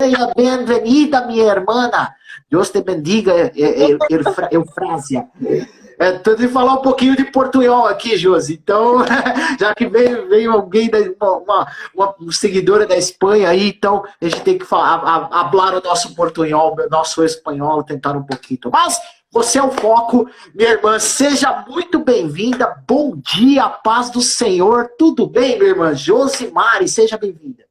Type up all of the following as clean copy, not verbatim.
Seja bem-vinda, minha irmã. Deus te bendiga, Eufrásia. Tô de falar um pouquinho de portunhol aqui, Josi. Então, já que veio alguém, uma seguidora da Espanha aí, então a gente tem que falar o nosso portunhol, o nosso espanhol, tentar um pouquinho. Mas você é o foco, minha irmã. Seja muito bem-vinda. Bom dia, paz do Senhor. Tudo bem, minha irmã? Josimari, seja bem-vinda.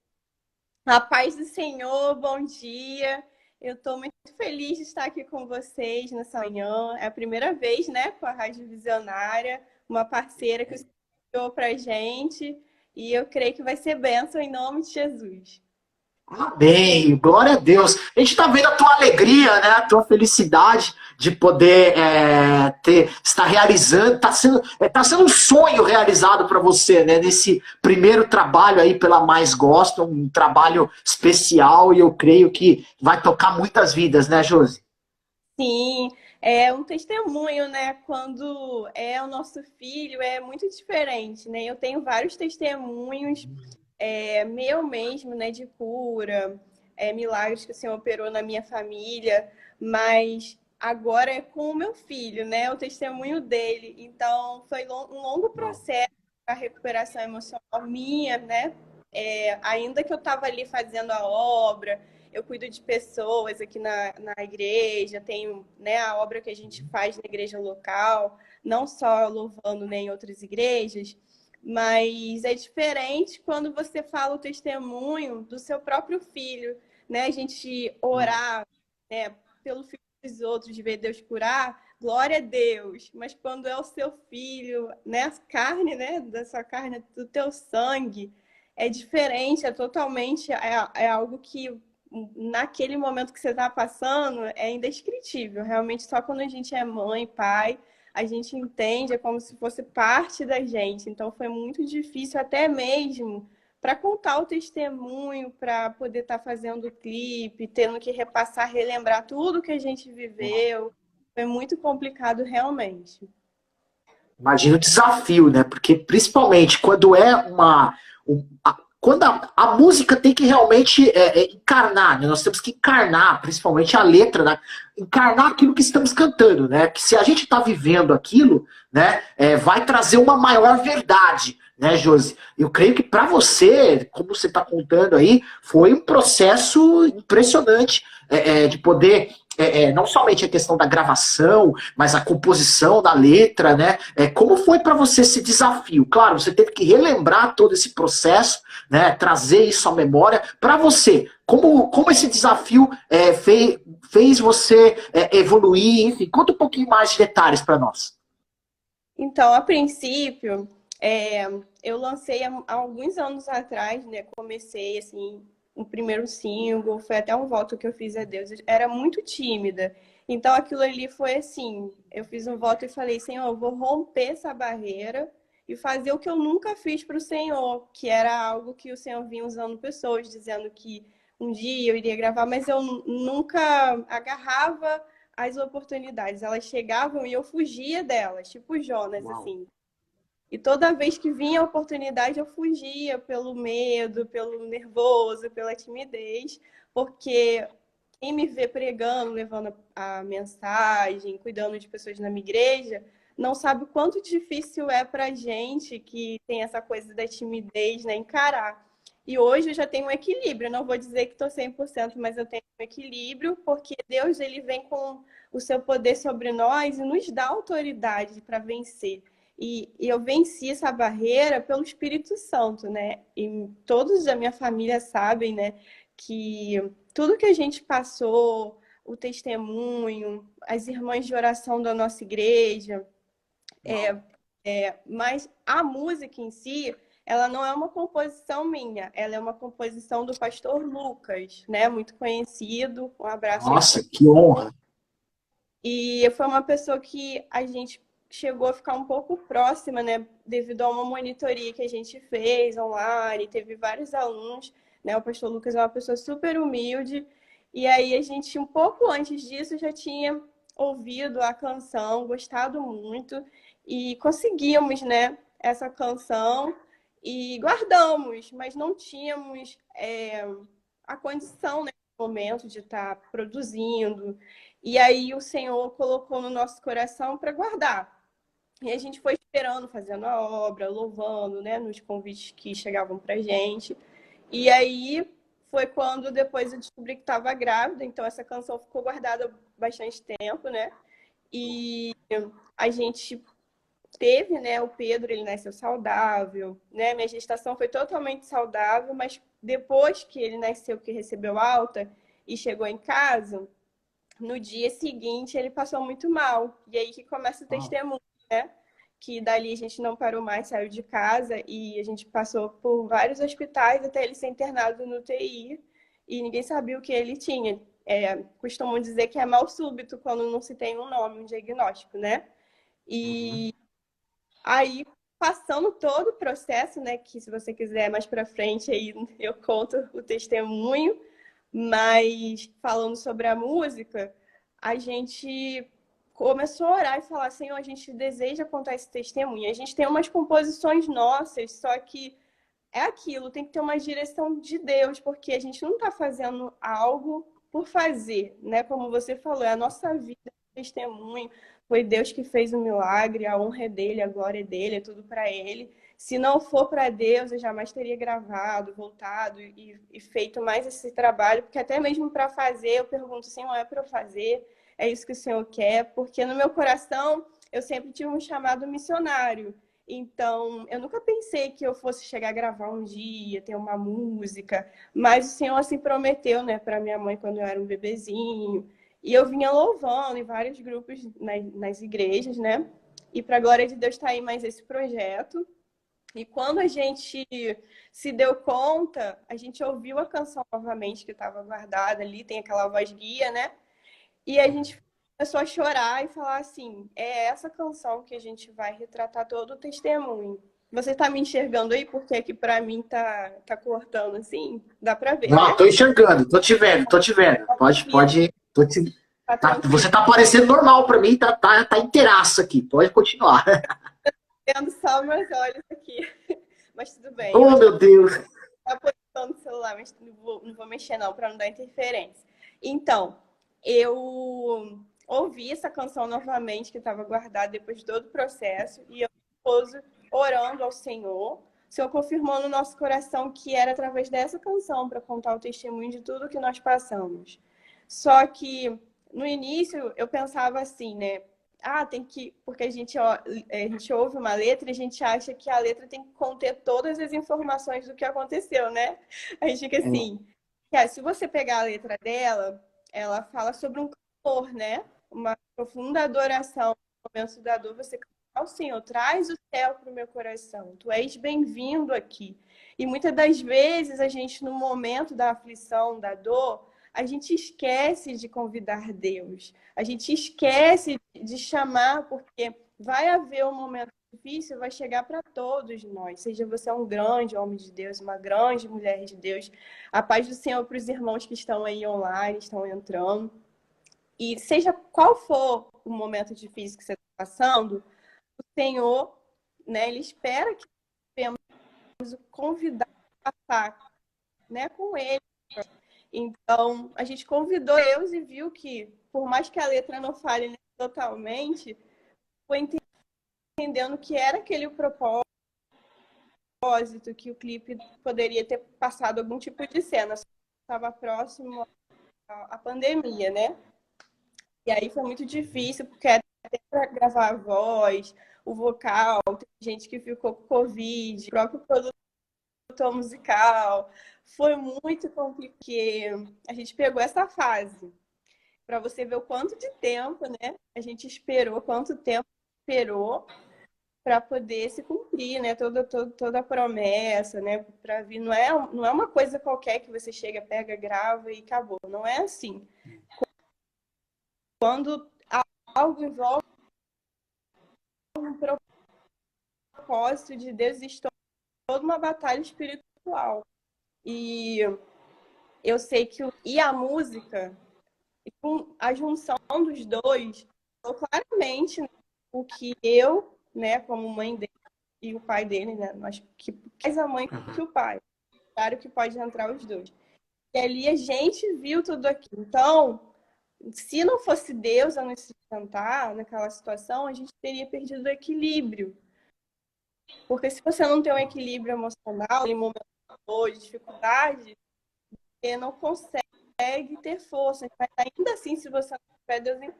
A paz do Senhor, bom dia. Eu estou muito feliz de estar aqui com vocês nessa manhã. É a primeira vez, né, com a Rádio Visionária, uma parceira que o Senhor deu para a gente. E eu creio que vai ser bênção em nome de Jesus. Amém, glória a Deus. A gente está vendo a tua alegria, né? A tua felicidade de poder estar realizando, tá sendo um sonho realizado para você, né? Nesse primeiro trabalho aí pela Mais Gospel, um trabalho especial e eu creio que vai tocar muitas vidas, né, Josi? Sim, é um testemunho, né? Quando é o nosso filho, é muito diferente, né? Eu tenho vários testemunhos, meu mesmo, né? De cura, milagres que o Senhor operou na minha família, mas agora é com o meu filho, né? O testemunho dele. Então, foi um longo processo a recuperação emocional minha, né? Ainda que eu estava ali fazendo a obra, eu cuido de pessoas aqui na igreja, tenho, né, a obra que a gente faz na igreja local, não só louvando, né, em outras igrejas, mas é diferente quando você fala o testemunho do seu próprio filho, né? A gente orar, né, pelo filho dos outros, de ver Deus curar, glória a Deus. Mas quando é o seu filho, né, a carne, né, da sua carne, do teu sangue, é diferente, é totalmente, é algo que naquele momento que você está passando é indescritível. Realmente, só quando a gente é mãe, pai, a gente entende, é como se fosse parte da gente. Então, foi muito difícil, até mesmo para contar o testemunho, para poder estar fazendo o clipe, tendo que repassar, relembrar tudo que a gente viveu. Foi muito complicado, realmente. Imagina o desafio, né? Porque principalmente quando é quando a música tem que realmente encarnar, né? Nós temos que encarnar, principalmente a letra, né? Encarnar aquilo que estamos cantando, né? Que se a gente está vivendo aquilo, né, vai trazer uma maior verdade, né, Josi? Eu creio que para você, como você está contando aí, foi um processo impressionante de poder não somente a questão da gravação, mas a composição da letra, né? Como foi para você esse desafio? Claro, você teve que relembrar todo esse processo, né? Trazer isso à memória. Para você, como esse desafio fez você evoluir? Enfim, conta um pouquinho mais de detalhes para nós. Então, a princípio, eu lancei há alguns anos atrás, né? Comecei, assim, o primeiro single, foi até um voto que eu fiz a Deus. Eu era muito tímida. Então, aquilo ali foi assim, eu fiz um voto e falei, Senhor, eu vou romper essa barreira e fazer o que eu nunca fiz para o Senhor, que era algo que o Senhor vinha usando pessoas, dizendo que um dia eu iria gravar, mas eu nunca agarrava as oportunidades. Elas chegavam e eu fugia delas, tipo Jonas, Uau. assim. E toda vez que vinha a oportunidade, eu fugia pelo medo, pelo nervoso, pela timidez, porque quem me vê pregando, levando a mensagem, cuidando de pessoas na minha igreja, não sabe o quanto difícil é para gente que tem essa coisa da timidez, né, encarar. E hoje eu já tenho um equilíbrio, não vou dizer que estou 100%, mas eu tenho um equilíbrio, porque Deus ele vem com o seu poder sobre nós e nos dá autoridade para vencer. E eu venci essa barreira pelo Espírito Santo, né? E todos da minha família sabem, né, que tudo que a gente passou, o testemunho, as irmãs de oração da nossa igreja, mas a música em si, ela não é uma composição minha, ela é uma composição do pastor Lucas, né? Muito conhecido. Um abraço aí. Nossa, que honra. E foi uma pessoa que a gente chegou a ficar um pouco próxima, né? Devido a uma monitoria que a gente fez online, teve vários alunos, né? O pastor Lucas é uma pessoa super humilde. E aí a gente, um pouco antes disso, já tinha ouvido a canção, gostado muito, e conseguimos, né, essa canção e guardamos, mas não tínhamos a condição, né? momento de estar produzindo. E aí o Senhor colocou no nosso coração para guardar. E a gente foi esperando, fazendo a obra, louvando, né, nos convites que chegavam para gente. E aí foi quando depois eu descobri que estava grávida, então essa canção ficou guardada bastante tempo, né? E a gente teve, né, o Pedro, ele nasceu saudável, né? Minha gestação foi totalmente saudável, mas depois que ele nasceu, que recebeu alta e chegou em casa, no dia seguinte ele passou muito mal. E aí que começa o testemunho, né? Que dali a gente não parou mais, saiu de casa e a gente passou por vários hospitais até ele ser internado no UTI e ninguém sabia o que ele tinha. Costumam dizer que é mal súbito quando não se tem um nome, um diagnóstico, né? E aí, passando todo o processo, né, que se você quiser mais para frente aí eu conto o testemunho, mas falando sobre a música, a gente começou a orar e falar, Senhor, a gente deseja contar esse testemunho. A gente tem umas composições nossas, só que é aquilo, tem que ter uma direção de Deus, porque a gente não está fazendo algo por fazer, né? Como você falou, é a nossa vida, é testemunho. Foi Deus que fez o milagre, a honra é dele, a glória é dele, é tudo para ele. Se não for para Deus, eu jamais teria gravado, voltado e feito mais esse trabalho, porque até mesmo para fazer, eu pergunto, Senhor, é para eu fazer? É isso que o Senhor quer? Porque no meu coração, eu sempre tive um chamado missionário. Então, eu nunca pensei que eu fosse chegar a gravar um dia, ter uma música, mas o Senhor assim prometeu, né, para minha mãe quando eu era um bebezinho. E eu vinha louvando em vários grupos nas igrejas, né? E para a glória de Deus está aí mais esse projeto. E quando a gente se deu conta, a gente ouviu a canção novamente que estava guardada ali, tem aquela voz guia, né? E a gente começou a chorar e falar assim, é essa canção que a gente vai retratar todo o testemunho. Você tá me enxergando aí? Porque aqui pra mim tá cortando assim, dá pra ver, Não, né? tô enxergando, tô te vendo, tô te vendo. Pode, Tá você tranquilo. tá parecendo normal pra mim, tá inteiraço aqui, pode continuar. Vendo só meus olhos aqui. Mas tudo bem. Eu Oh, meu Deus. tá postando o celular, mas não vou mexer não, pra não dar interferência. Então, eu ouvi essa canção novamente que estava guardada depois de todo o processo e eu esposo orando ao Senhor. O Senhor confirmou no nosso coração que era através dessa canção para contar o testemunho de tudo que nós passamos. Só que no início eu pensava assim, né? Ah, tem que. Porque a gente ouve uma letra e a gente acha que a letra tem que conter todas as informações do que aconteceu, né? A gente fica assim. Se você pegar a letra dela, ela fala sobre um clamor, né? Uma profunda adoração. No momento da dor, você clama ao Senhor, traz o céu para o meu coração. Tu és bem-vindo aqui. E muitas das vezes a gente, no momento da aflição, da dor, a gente esquece de convidar Deus. A gente esquece de chamar, porque vai haver um momento difícil, vai chegar para todos nós. Seja você um grande homem de Deus, uma grande mulher de Deus. A paz do Senhor para os irmãos que estão aí online, estão entrando. E seja qual for o momento difícil que você está passando, o Senhor, né, ele espera que tenhamos o convidado a passar, né, com ele. Então, a gente convidou Deus e viu que, por mais que a letra não fale totalmente, foi entendendo que era aquele o propósito, que o clipe poderia ter passado algum tipo de cena. Estava próximo à pandemia, né? E aí foi muito difícil, porque até para gravar a voz, o vocal, tem gente que ficou com Covid, o próprio produtor musical. Foi muito complicado. A gente pegou essa fase. Para você ver o quanto de tempo, né? A gente esperou, quanto tempo esperou para poder se cumprir, né? Toda a promessa, né? Para vir, não é uma coisa qualquer que você chega, pega, grava e acabou. Não é assim. Quando algo envolve um propósito de Deus, existe toda uma batalha espiritual. E eu sei que e a música, com a junção dos dois, claramente o que eu, né, como mãe dele e o pai dele, né, mas que mais a mãe que o pai. Claro que pode entrar os dois. E ali a gente viu tudo aquilo. Então, se não fosse Deus a nos sustentar naquela situação, a gente teria perdido o equilíbrio. Porque se você não tem um equilíbrio emocional em momentos de dificuldade, você não consegue ter força. Mas ainda assim, se você não tiver Deus,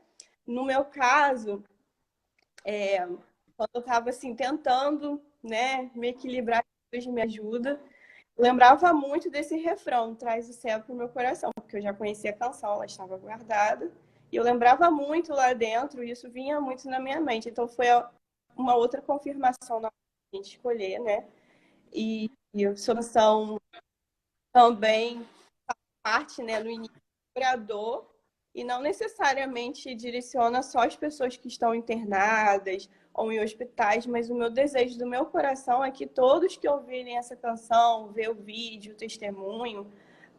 no meu caso, quando eu estava assim tentando, né, me equilibrar, Deus me ajuda. Lembrava muito desse refrão, traz o céu para o meu coração, porque eu já conhecia a canção, ela estava guardada. E eu lembrava muito lá dentro, e isso vinha muito na minha mente. Então foi uma outra confirmação na gente escolher, né? E a solução também parte, né, no início do orador, e não necessariamente direciona só as pessoas que estão internadas ou em hospitais, mas o meu desejo do meu coração é que todos que ouvirem essa canção, ver o vídeo, o testemunho,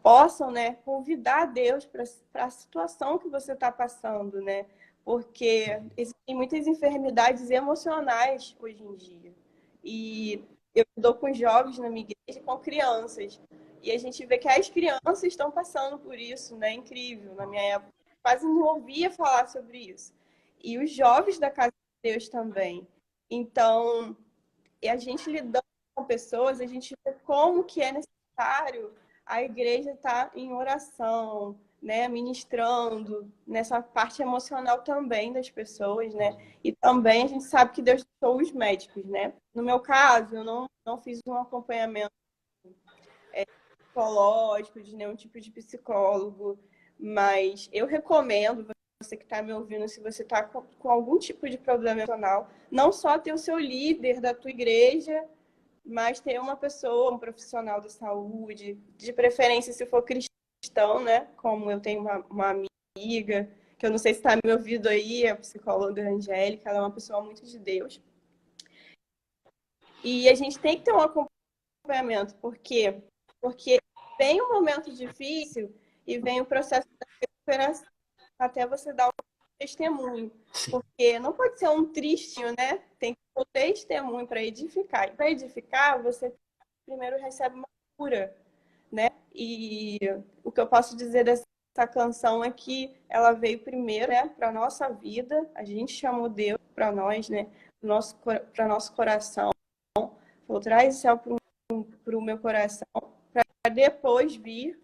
possam, né, convidar Deus para a situação que você está passando, né? Porque existem muitas enfermidades emocionais hoje em dia. E eu dou com jovens na minha igreja, com crianças. E a gente vê que as crianças estão passando por isso, né? Incrível. Na minha época, quase não ouvia falar sobre isso. E os jovens da Casa de Deus também. Então, e a gente lidando com pessoas, a gente vê como que é necessário a igreja estar em oração, né, ministrando nessa parte emocional também das pessoas, né? E também a gente sabe que Deus deixou os médicos, né? No meu caso, eu não fiz um acompanhamento psicológico, de nenhum tipo de psicólogo, mas eu recomendo você que está me ouvindo, se você está com algum tipo de problema emocional, não só ter o seu líder da tua igreja, mas ter uma pessoa, um profissional da saúde, de preferência se for cristão, né? Como eu tenho uma amiga, que eu não sei se está me ouvindo aí, a psicóloga Angélica, ela é uma pessoa muito de Deus. E a gente tem que ter um acompanhamento, porque vem um momento difícil e vem o processo da recuperação até você dar o testemunho. Porque não pode ser um tristinho, né? Tem que ter um testemunho para edificar. E para edificar, você primeiro recebe uma cura, né? E o que eu posso dizer dessa canção é que ela veio primeiro, né, para nossa vida. A gente chamou Deus para nós, né? Para nosso coração. Vou traz o céu para o meu coração, para depois vir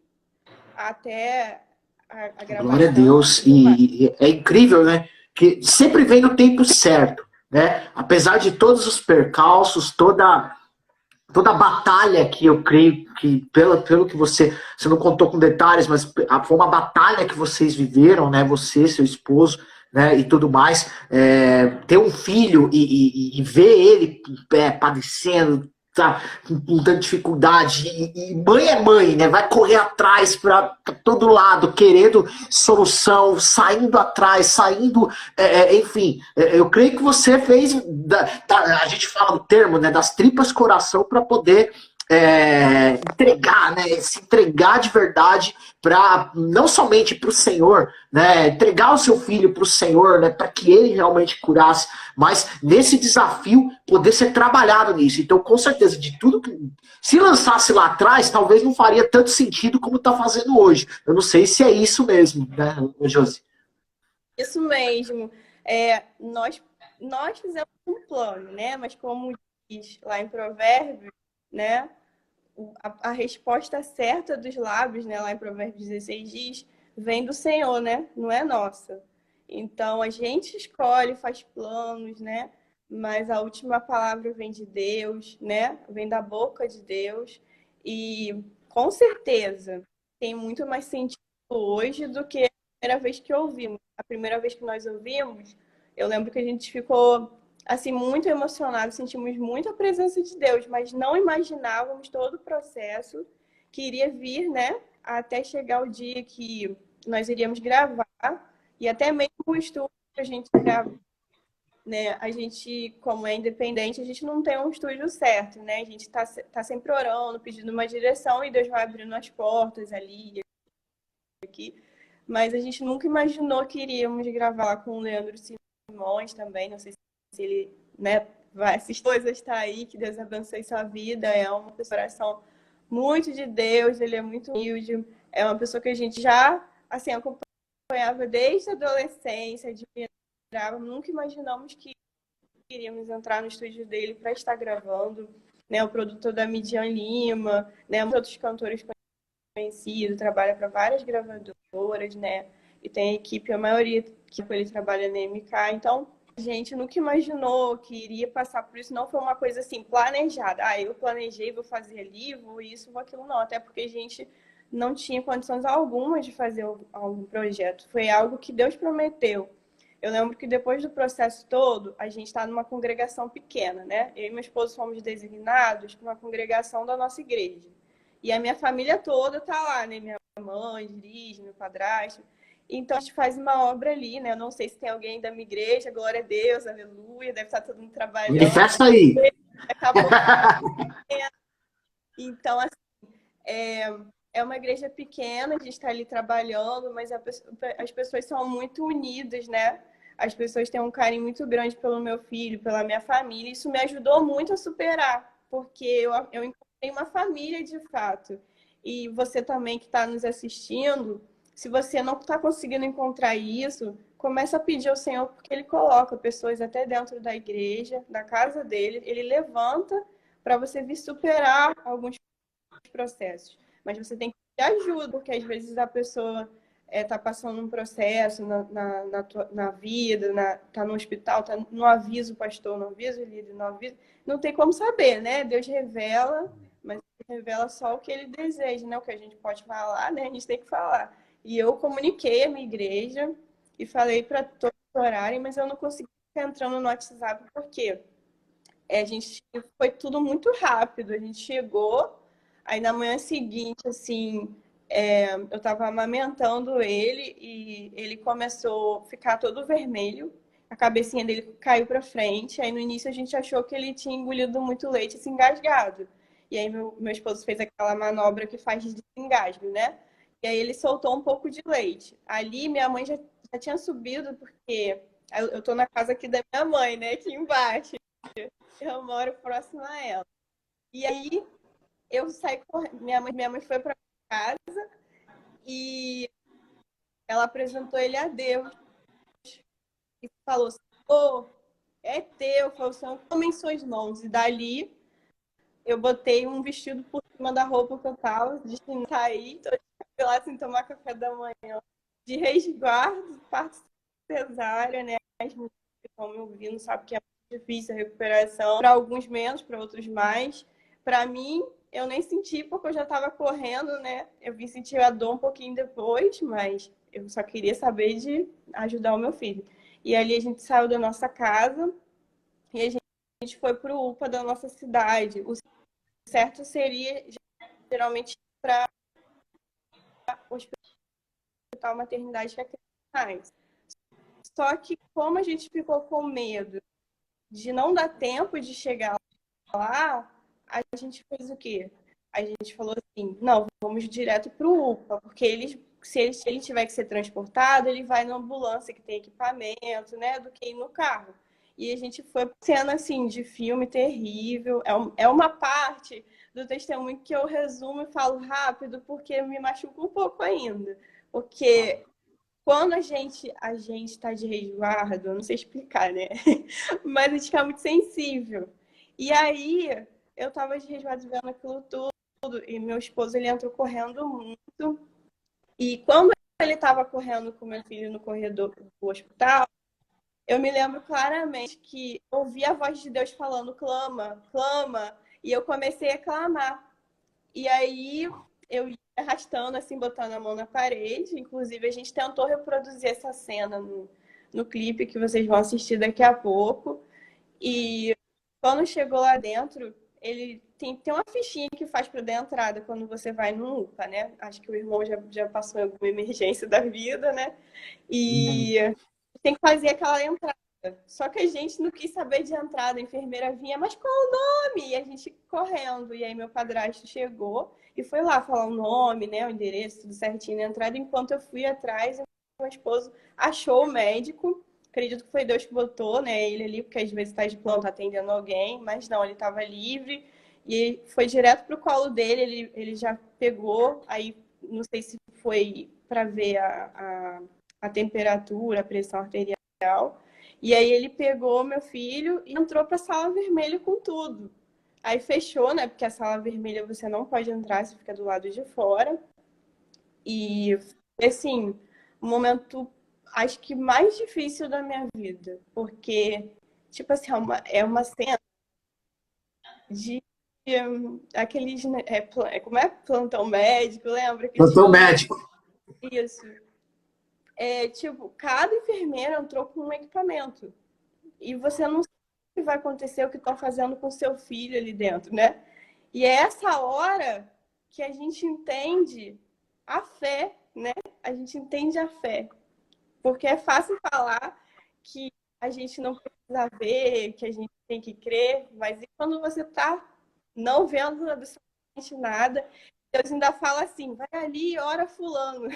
até a Glória a gravação e Deus. tudo mais. E é incrível, né? Que sempre vem no tempo certo, né? Apesar de todos os percalços, toda a batalha que eu creio que, pelo que você não contou com detalhes, mas foi uma batalha que vocês viveram, né? Você, seu esposo, né? E tudo mais. Ter um filho e ver ele padecendo, tá, com tanta dificuldade. E mãe é mãe, né? Vai correr atrás para todo lado, querendo solução, saindo atrás, saindo. Enfim, eu creio que você fez. A gente fala o termo, né? Das tripas coração para poder entregar, né? Se entregar de verdade para não somente para o Senhor, né? Entregar o seu filho para o Senhor, né? Para que ele realmente curasse, mas nesse desafio poder ser trabalhado nisso. Então, com certeza, de tudo que se lançasse lá atrás, talvez não faria tanto sentido como está fazendo hoje. Eu não sei se é isso mesmo, né, Josi? Isso mesmo. Nós fizemos um plano, né? Mas como diz lá em Provérbios, né? A resposta certa dos lábios, né? Lá em Provérbios 16 diz, vem do Senhor, né? Não é nossa. Então a gente escolhe, faz planos, né? Mas a última palavra vem de Deus, né? Vem da boca de Deus. E com certeza tem muito mais sentido hoje do que a primeira vez que ouvimos. A primeira vez que nós ouvimos, eu lembro que a gente ficou assim muito emocionado, sentimos muito a presença de Deus, mas não imaginávamos todo o processo que iria vir, né? Até chegar o dia que nós iríamos gravar e até mesmo o estúdio que a gente grava, né? A gente, como é independente, a gente não tem um estúdio certo, né? A gente tá sempre orando, pedindo uma direção e Deus vai abrindo as portas ali, aqui. Mas a gente nunca imaginou que iríamos gravar lá com o Leandro Simões também. Não sei se ele, né, vai assistir coisas, está aí, que Deus abençoe sua vida. É uma pessoa muito de Deus, ele é muito humilde, é uma pessoa que a gente já, assim, acompanhava desde a adolescência, admirava, nunca imaginamos que iríamos entrar no estúdio dele para estar gravando, né? O produtor da Midian Lima, né? Outros cantores conhecidos, trabalha para várias gravadoras, né? E tem a equipe, a maioria que ele trabalha na MK, então a gente nunca imaginou que iria passar por isso, não foi uma coisa assim planejada. Ah, eu planejei, vou fazer ali, vou isso, vou aquilo, não. Até porque a gente não tinha condições alguma de fazer algum projeto. Foi algo que Deus prometeu. Eu lembro que depois do processo todo, a gente está numa congregação pequena, né? Eu e meu esposo fomos designados para uma congregação da nossa igreja. E a minha família toda tá lá, né? Minha mãe, Liz, meu padrasto. Então a gente faz uma obra ali, né? Eu não sei se tem alguém da minha igreja, glória a Deus, aleluia, deve estar todo mundo trabalhando. Manifesta aí. Acabou. Então, assim, é uma igreja pequena, a gente está ali trabalhando, mas as pessoas são muito unidas, né? As pessoas têm um carinho muito grande pelo meu filho, pela minha família. Isso me ajudou muito a superar, porque eu encontrei uma família de fato. E você também que está nos assistindo, se você não está conseguindo encontrar isso, começa a pedir ao Senhor, porque Ele coloca pessoas até dentro da igreja, da casa dele, Ele levanta para você vir superar alguns processos. Mas você tem que pedir ajuda, porque às vezes a pessoa está passando um processo na vida, está no hospital, está no aviso pastor, no aviso líder, no aviso. Não tem como saber, né? Deus revela, mas revela só o que ele deseja, né? O que a gente pode falar, né? A gente tem que falar. E eu comuniquei a minha igreja e falei para todos orarem, mas eu não consegui ficar entrando no WhatsApp, porque a gente foi tudo muito rápido. A gente chegou, aí na manhã seguinte, assim, eu estava amamentando ele e ele começou a ficar todo vermelho. A cabecinha dele caiu para frente. Aí no início a gente achou que ele tinha engolido muito leite, assim, engasgado. E aí meu esposo fez aquela manobra que faz de desengasgo, né? E aí ele soltou um pouco de leite. Ali minha mãe já tinha subido, porque eu tô na casa aqui da minha mãe, né? Aqui embaixo. Eu moro próximo a ela. E aí eu saí correndo. Minha mãe foi para casa e ela apresentou ele a Deus e falou: Senhor, é teu. Falou: Senhor, toma em suas mãos. E dali eu botei um vestido por cima da roupa que eu tava, destinada a sair, tô lá sem tomar café da manhã, de resguardo, parto cesárea, né? As mulheres que estão me ouvindo sabem que é muito difícil a recuperação, para alguns menos, para outros mais. Para mim, eu nem senti porque eu já estava correndo, né? Eu vim sentir a dor um pouquinho depois, mas eu só queria saber de ajudar o meu filho. E ali a gente saiu da nossa casa e a gente foi para o UPA da nossa cidade. O certo seria geralmente para o hospital maternidade que é mais. Só que como a gente ficou com medo de não dar tempo de chegar lá, a gente fez o quê? A gente falou assim, não, vamos direto para o UPA, porque se ele tiver que ser transportado, ele vai na ambulância que tem equipamento, né, do que ir no carro. E a gente foi cena assim de filme terrível. É uma parte do testemunho que eu resumo e falo rápido porque me machuca um pouco ainda. Porque quando a gente está de resguardo, eu não sei explicar, né? Mas a gente fica muito sensível. E aí, eu tava de resguardo vendo aquilo tudo, e meu esposo, ele entrou correndo muito. E quando ele estava correndo com meu filho no corredor do hospital, eu me lembro claramente que ouvi a voz de Deus falando, clama, clama, e eu comecei a clamar. E aí eu ia arrastando, assim, botando a mão na parede. Inclusive, a gente tentou reproduzir essa cena no clipe que vocês vão assistir daqui a pouco. E quando chegou lá dentro, ele tem uma fichinha que faz para dar entrada quando você vai no UPA, né? Acho que o irmão já passou em alguma emergência da vida, né? E tem que fazer aquela entrada. Só que a gente não quis saber de entrada, a enfermeira vinha, mas qual o nome? E a gente correndo. E aí meu padrasto chegou e foi lá falar o nome, né? O endereço, tudo certinho na entrada. Enquanto eu fui atrás, meu esposo achou o médico. Acredito que foi Deus que botou, né, ele ali, porque às vezes está de plano, tá atendendo alguém, mas não, ele estava livre e foi direto pro colo dele, ele já pegou, aí não sei se foi para ver a temperatura, a pressão arterial. E aí ele pegou meu filho e entrou para a sala vermelha com tudo. Aí fechou, né? Porque a sala vermelha você não pode entrar, você fica do lado de fora. E, assim, o momento, acho que mais difícil da minha vida. Porque, tipo assim, é uma cena de aqueles, né, como é? Plantão médico, lembra? Que Doutor tinha médico. isso. Tipo, cada enfermeira entrou com um equipamento. E você não sabe o que vai acontecer, o que estão fazendo com o seu filho ali dentro, né? E é essa hora que a gente entende a fé, né? A gente entende a fé. Porque é fácil falar que a gente não precisa ver, que a gente tem que crer, mas e quando você está não vendo absolutamente nada, Deus ainda fala assim, vai ali e ora fulano.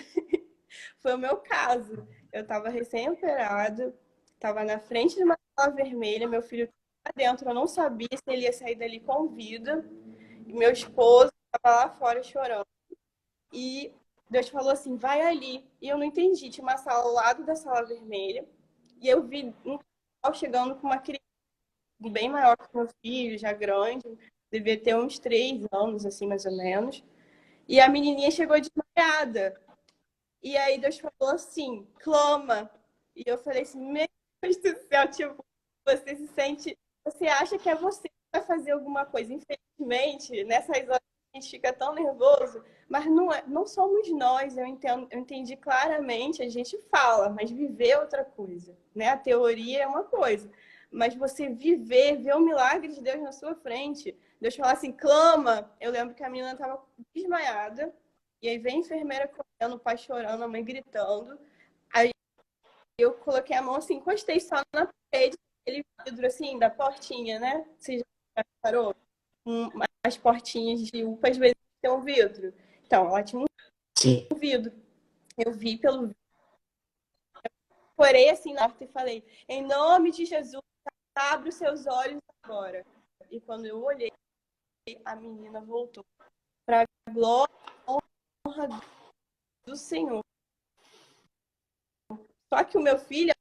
Foi o meu caso. Eu estava recém-operado, estava na frente de uma sala vermelha, meu filho estava dentro, eu não sabia se ele ia sair dali com vida, e meu esposo estava lá fora chorando. E Deus falou assim, vai ali. E eu não entendi, tinha uma sala ao lado da sala vermelha, e eu vi um casal chegando com uma criança bem maior que meu filho, já grande, devia ter uns 3 anos, assim, mais ou menos. E a menininha chegou desmaiada. E aí Deus falou assim, clama. E eu falei assim, meu Deus do céu, tipo, você se sente, você acha que é você que vai fazer alguma coisa. Infelizmente, nessas horas a gente fica tão nervoso, mas não, não somos nós, eu entendi claramente, a gente fala, mas viver é outra coisa, né? A teoria é uma coisa, mas você viver, ver o milagre de Deus na sua frente, Deus falar assim, clama. Eu lembro que a menina estava desmaiada, e aí vem a enfermeira correndo, o pai chorando, a mãe gritando. Aí eu coloquei a mão assim, encostei só na parede, aquele vidro assim, da portinha, né? Você já reparou? As portinhas de UPA às vezes tem um vidro. Então, ela tinha Sim. um vidro. Eu vi pelo vidro. Porei assim na porta e falei, em nome de Jesus, abre os seus olhos agora. E quando eu olhei, a menina voltou. Para a glória e honra do Senhor. Só que o meu filho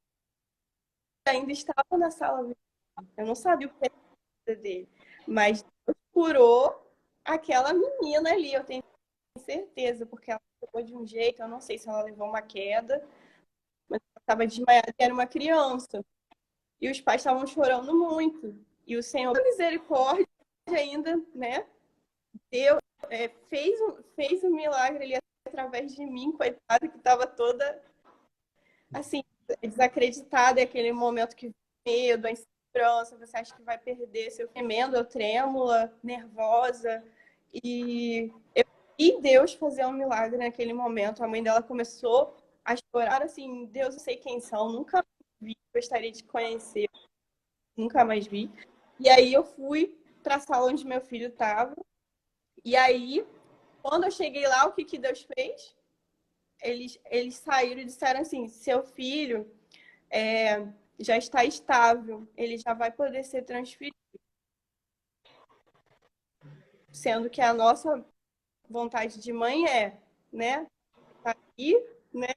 ainda estava na sala. Eu não sabia o que era dele. Mas Deus curou aquela menina ali, eu tenho certeza, porque ela ficou de um jeito, eu não sei se ela levou uma queda, mas ela estava desmaiada e era uma criança. E os pais estavam chorando muito. E o Senhor, com misericórdia ainda, né? Deus fez um milagre ali através de mim, coitada, que estava toda assim, desacreditada, é aquele momento que medo, a insegurança, você acha que vai perder seu tremendo, eu trêmula, nervosa, e eu vi Deus fazer um milagre naquele momento. A mãe dela começou a chorar assim, Deus, eu sei quem são, nunca vi, gostaria de conhecer, nunca mais vi. E aí eu fui para a sala onde meu filho estava, e aí, quando eu cheguei lá, o que Deus fez? Eles saíram e disseram assim, seu filho já está estável, ele já vai poder ser transferido. Sendo que a nossa vontade de mãe né, tá aqui, né?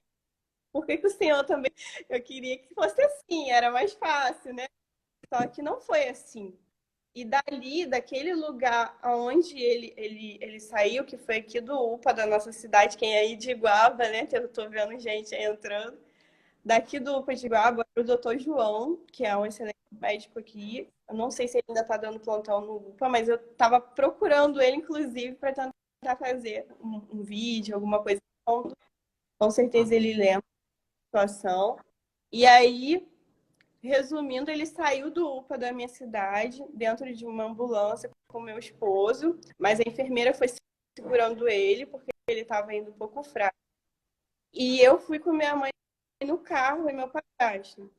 Por que o Senhor também? Eu queria que fosse assim, era mais fácil, né? Só que não foi assim. E dali, daquele lugar onde ele saiu, que foi aqui do UPA da nossa cidade, quem é aí de Iguaba, né? Que eu tô vendo gente aí entrando. Daqui do UPA de Iguaba, o doutor João, que é um excelente médico aqui. Eu não sei se ele ainda está dando plantão no UPA, mas eu estava procurando ele, inclusive, para tentar fazer um vídeo, alguma coisa. Com certeza ele lembra da situação. E aí, resumindo, ele saiu do UPA da minha cidade, dentro de uma ambulância com meu esposo, mas a enfermeira foi segurando ele, porque ele estava indo um pouco fraco. E eu fui com minha mãe no carro e meu padrasto.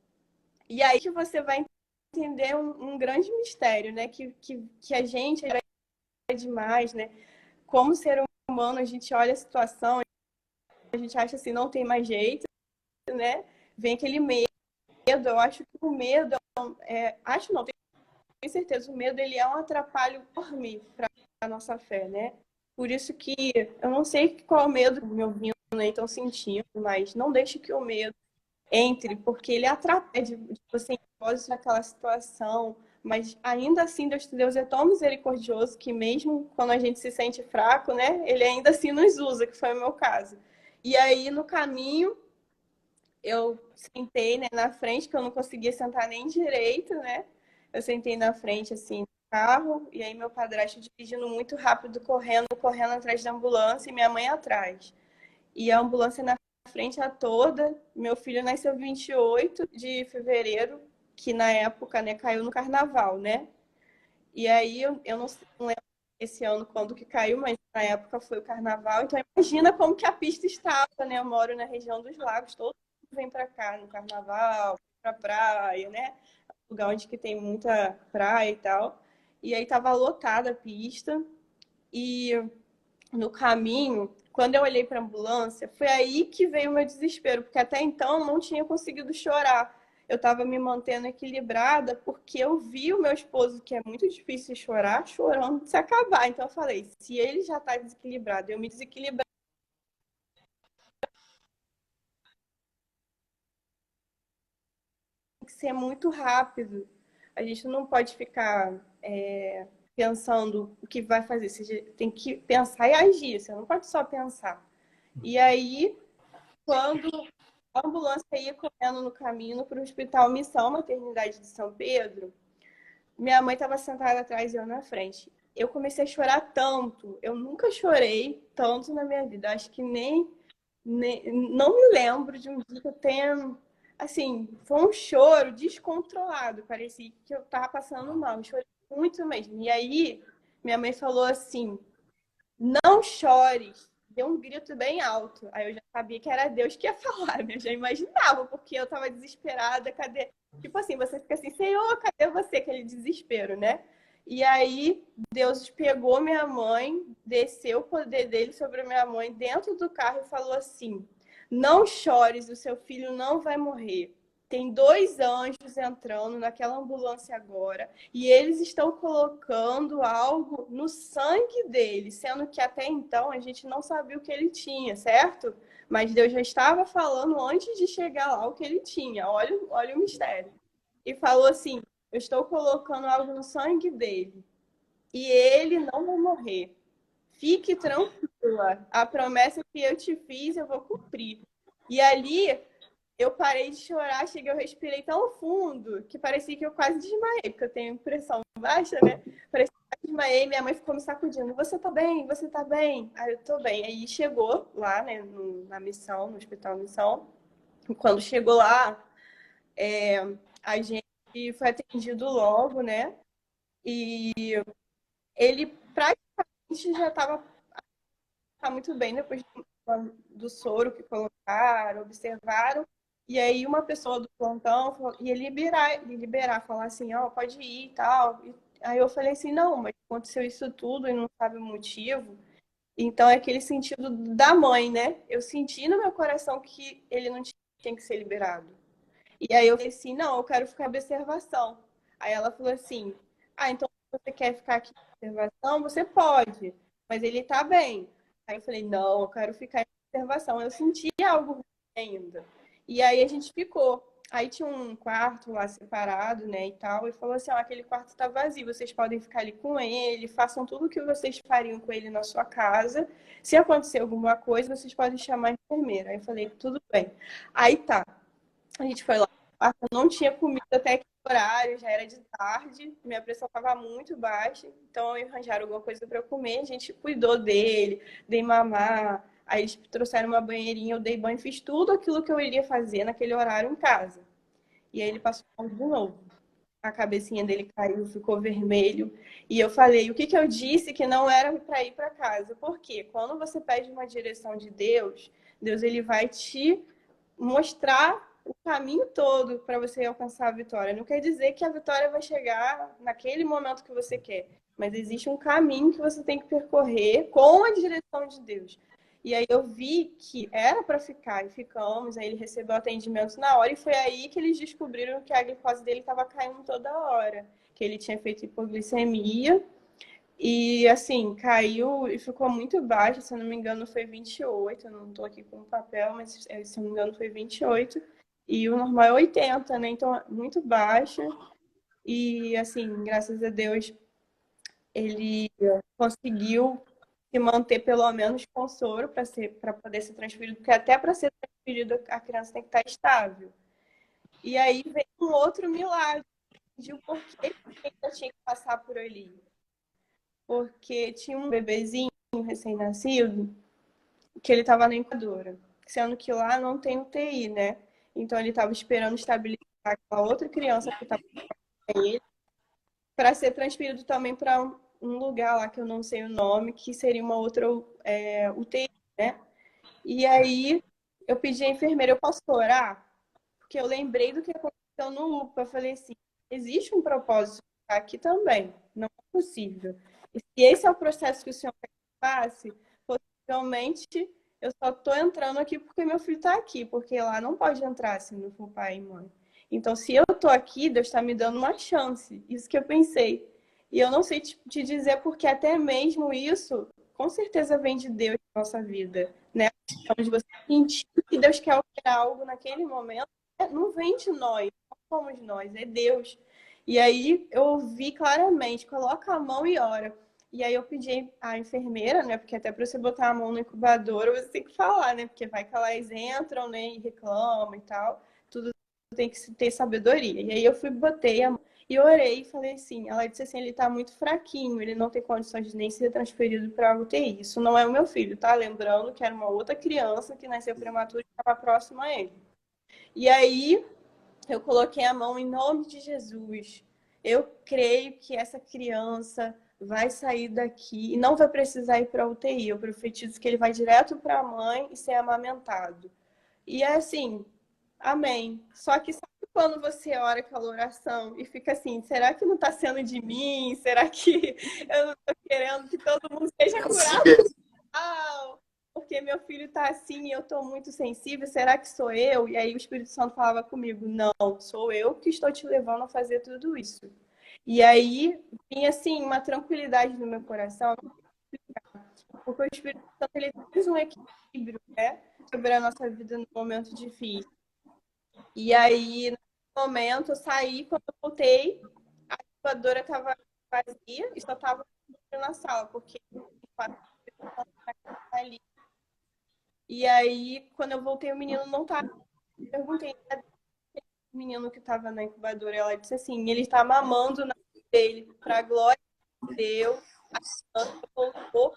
E aí que você vai entender um grande mistério, né? Que a gente é demais, né? Como ser humano, a gente olha a situação, a gente acha assim, não tem mais jeito, né? Vem aquele medo. Eu acho que o medo, acho não, tenho certeza, o medo ele é um atrapalho enorme para a nossa fé, né? Por isso que eu não sei qual é o medo me ouvindo e estão sentindo, mas não deixe que o medo entre, porque ele atrapalha de você ir naquela situação. Mas ainda assim, Deus é tão misericordioso que mesmo quando a gente se sente fraco, né, ele ainda assim nos usa, que foi o meu caso. E aí, no caminho, eu sentei, né, na frente, que eu não conseguia sentar nem direito, né? Eu sentei na frente, assim, do carro, e aí meu padrasto dirigindo muito rápido, correndo atrás da ambulância e minha mãe atrás. E a ambulância na frente a toda. Meu filho nasceu 28 de fevereiro, que na época, né, caiu no carnaval, né? E aí eu não lembro esse ano quando que caiu, mas na época foi o carnaval. Então imagina como que a pista estava, né? Eu moro na região dos lagos, todo mundo vem para cá no carnaval, pra praia, né? Lugar onde que tem muita praia e tal. E aí tava lotada a pista e no caminho, quando eu olhei para a ambulância, foi aí que veio o meu desespero, porque até então eu não tinha conseguido chorar. Eu estava me mantendo equilibrada porque eu vi o meu esposo, que é muito difícil chorar, chorando de se acabar. Então eu falei, se ele já está desequilibrado, eu me desequilibrar, tem que ser muito rápido. A gente não pode ficar pensando o que vai fazer. Você tem que pensar e agir, você não pode só pensar. E aí, quando a ambulância ia correndo no caminho para o Hospital Missão Maternidade de São Pedro, minha mãe estava sentada atrás e eu na frente. Eu comecei a chorar tanto. Eu nunca chorei tanto na minha vida. Acho que nem não me lembro de um dia que eu tenha. Assim, foi um choro descontrolado. Parecia que eu estava passando mal. Eu chorei muito mesmo. E aí, minha mãe falou assim: não chores. Deu um grito bem alto. Aí eu já sabia que era Deus que ia falar, né? Eu já imaginava, porque eu tava desesperada. Cadê? Tipo assim, você fica assim, Senhor, cadê você? Aquele desespero, né? E aí Deus pegou minha mãe, desceu o poder dele sobre minha mãe dentro do carro e falou assim: não chores, o seu filho não vai morrer. Tem dois anjos entrando naquela ambulância agora e eles estão colocando algo no sangue dele, sendo que até então a gente não sabia o que ele tinha, certo? Mas Deus já estava falando antes de chegar lá o que ele tinha. Olha o mistério. E falou assim: eu estou colocando algo no sangue dele e ele não vai morrer. Fique tranquila. A promessa que eu te fiz, eu vou cumprir. E ali eu parei de chorar, cheguei, eu respirei tão fundo que parecia que eu quase desmaiei, porque eu tenho pressão baixa, né? Parecia que eu desmaiei, minha mãe ficou me sacudindo. Você tá bem? Você tá bem? Aí eu tô bem. Aí chegou lá, né, na missão, no Hospital Missão. Quando chegou lá, a gente foi atendido logo, né? E ele praticamente já estava muito bem depois do soro que colocaram, observaram. E aí uma pessoa do plantão ia liberar, falar assim, ó, pode ir e tal. E aí eu falei assim, não, mas aconteceu isso tudo e não sabe o motivo. Então é aquele sentido da mãe, né? Eu senti no meu coração que ele não tinha que ser liberado. E aí eu falei assim, não, eu quero ficar em observação. Aí ela falou assim, ah, então se você quer ficar aqui em observação, você pode, mas ele tá bem. Aí eu falei, não, eu quero ficar em observação. Eu senti algo ruim ainda. E aí a gente ficou. Aí tinha um quarto lá separado, né, e tal, e falou assim, ó, aquele quarto tá vazio, vocês podem ficar ali com ele, façam tudo o que vocês fariam com ele na sua casa. Se acontecer alguma coisa, vocês podem chamar a enfermeira. Aí eu falei, tudo bem. Aí tá. A gente foi lá, não tinha comida até aquele horário, já era de tarde, minha pressão estava muito baixa, então arranjaram alguma coisa para eu comer, a gente cuidou dele, dei mamar, aí eles trouxeram uma banheirinha, eu dei banho, fiz tudo aquilo que eu iria fazer naquele horário em casa. E aí ele passou mal de novo. A cabecinha dele caiu, ficou vermelho. E eu falei, o que que eu disse que não era para ir para casa? Porque quando você pede uma direção de Deus, Deus ele vai te mostrar o caminho todo para você alcançar a vitória. Não quer dizer que a vitória vai chegar naquele momento que você quer, mas existe um caminho que você tem que percorrer com a direção de Deus. E aí eu vi que era para ficar e ficamos. Aí ele recebeu atendimento na hora e foi aí que eles descobriram que a glicose dele estava caindo toda hora, que ele tinha feito hipoglicemia E assim, caiu e ficou muito baixo, se eu não me engano foi 28, eu não estou aqui com o papel, mas se eu não me engano foi 28. E o normal é 80, né? Então, muito baixa. E assim, graças a Deus, ele conseguiu se manter pelo menos com soro para poder ser transferido, porque até para ser transferido a criança tem que estar estável. E aí veio um outro milagre de o porquê que eu tinha que passar por ali. Porque tinha um bebezinho recém-nascido que ele estava na incubadora, sendo que lá não tem UTI, né? Então ele estava esperando estabilizar aquela outra criança que estava com ele para ser transferido também para um lugar lá que eu não sei o nome, que seria uma outra UTI, né? E aí eu pedi à enfermeira, eu posso orar? Porque eu lembrei do que aconteceu no UPA. Eu falei assim, existe um propósito aqui também, não é possível. E se esse é o processo que o senhor quer que eu passe, possivelmente eu só estou entrando aqui porque meu filho está aqui, porque lá não pode entrar se não for pai e mãe. Então, se eu estou aqui, Deus está me dando uma chance. Isso que eu pensei. E eu não sei te dizer porque até mesmo isso, com certeza vem de Deus na nossa vida, né? Então, de você sentir que Deus quer operar algo naquele momento, não vem de nós, não somos nós, é Deus. E aí eu ouvi claramente, coloca a mão e ora. E aí eu pedi à enfermeira, né? Porque até para você botar a mão no incubador, você tem que falar, né? Porque vai que elas entram, né? E reclamam e tal. Tudo tem que ter sabedoria. E aí eu fui, botei a mão e orei e falei assim. Ela disse assim: ele tá muito fraquinho, ele não tem condições de nem ser transferido para a UTI. Isso não é o meu filho, tá? Lembrando que era uma outra criança que nasceu prematura e estava próxima a ele. E aí eu coloquei a mão em nome de Jesus. Eu creio que essa criança vai sair daqui e não vai precisar ir para a UTI. Eu profetizo que ele vai direto para a mãe e ser amamentado. E é assim, amém. Só que sabe quando você ora aquela oração e fica assim, será que não está sendo de mim? Será que eu não estou querendo que todo mundo seja curado? Porque meu filho tá assim e eu tô muito sensível, será que sou eu? E aí o Espírito Santo falava comigo, não, sou eu que estou te levando a fazer tudo isso. E aí vinha assim uma tranquilidade no meu coração, porque o Espírito Santo ele traz um equilíbrio, né, sobre a nossa vida no momento difícil. E aí, nesse momento, eu saí, quando eu voltei, a incubadora estava vazia e só estava na sala, porque ali. E aí, quando eu voltei, o menino não estava. Perguntei o menino que estava na incubadora, ela disse assim, ele está mamando na dele, para a glória de Deus, a criança voltou,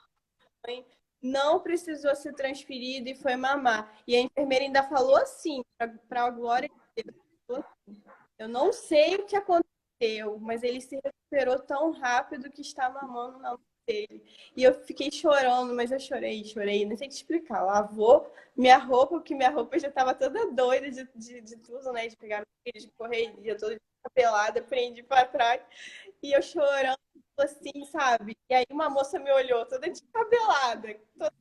não precisou ser transferido e foi mamar. E a enfermeira ainda falou assim, para a glória de Deus, eu não sei o que aconteceu, mas ele se recuperou tão rápido que está mamando na mão dele. E eu fiquei chorando, mas eu chorei, não sei te explicar. Lavou minha roupa, porque minha roupa já estava toda doida de tudo, né? De pegar meu filho, de correr, dia toda pelada, prendi para trás. E eu chorando, assim, sabe? E aí uma moça me olhou, toda descabelada, toda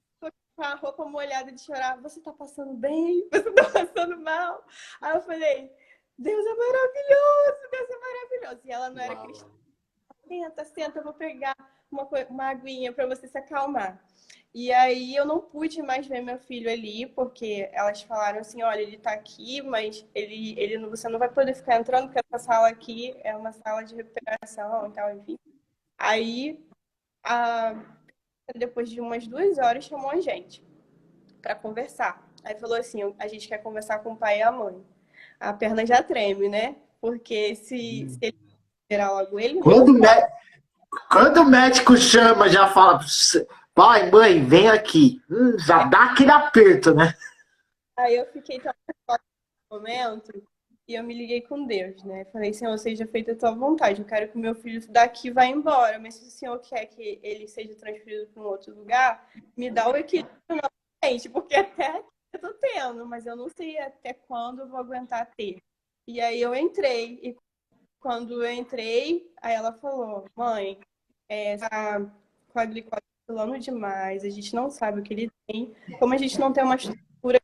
com a roupa molhada de chorar. Você tá passando bem? Você tá passando mal? Aí eu falei, Deus é maravilhoso, Deus é maravilhoso. E ela não era cristã. Senta, senta, eu vou pegar uma aguinha para você se acalmar. E aí eu não pude mais ver meu filho ali, porque elas falaram assim, olha, ele tá aqui, mas você não vai poder ficar entrando, porque essa sala aqui é uma sala de recuperação e tal, enfim. Aí, depois de umas 2 horas, chamou a gente para conversar. Aí falou assim, a gente quer conversar com o pai e a mãe. A perna já treme, né? Porque se ele liberar logo ele, Quando, quando o médico chama, já fala, pai, mãe, vem aqui. Já dá aquele aperto, né? aí eu fiquei tão nervosa no momento e eu me liguei com Deus, né? Falei, Senhor, seja feita a tua vontade. Eu quero que o meu filho daqui vá embora, mas se o Senhor quer que ele seja transferido para um outro lugar, me dá o equilíbrio novamente, porque até aqui eu tô tendo, mas eu não sei até quando eu vou aguentar ter. E aí eu entrei, e quando eu entrei, aí ela falou, mãe, tá com a glicose pulando demais, a gente não sabe o que ele tem. Como a gente não tem uma estrutura,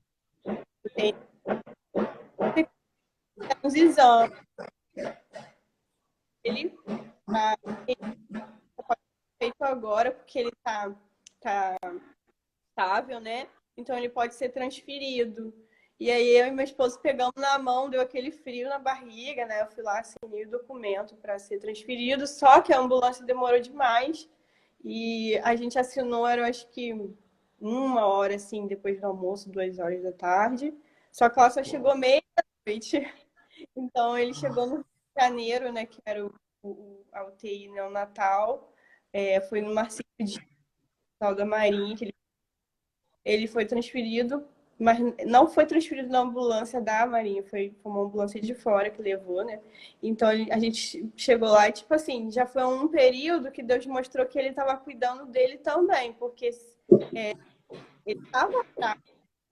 tem uns exames, ele, tá, ele pode ter feito agora, porque ele tá estável, né? Então ele pode ser transferido. E aí eu e meu esposo pegamos na mão, deu aquele frio na barriga, né? Eu fui lá, assinei o documento para ser transferido, só que a ambulância demorou demais. E a gente assinou, era acho que 1 hora, assim, depois do almoço, 2 horas da tarde. Só que ela só chegou meia-noite. Então ele chegou no Rio de Janeiro, né? Que era a UTI neonatal. Foi no Marcílio de da Marinha, que ele foi transferido, mas não foi transferido na ambulância da Marinha, foi uma ambulância de fora que levou, né? Então a gente chegou lá e, tipo assim, já foi um período que Deus mostrou que ele estava cuidando dele também, porque ele estava fraco,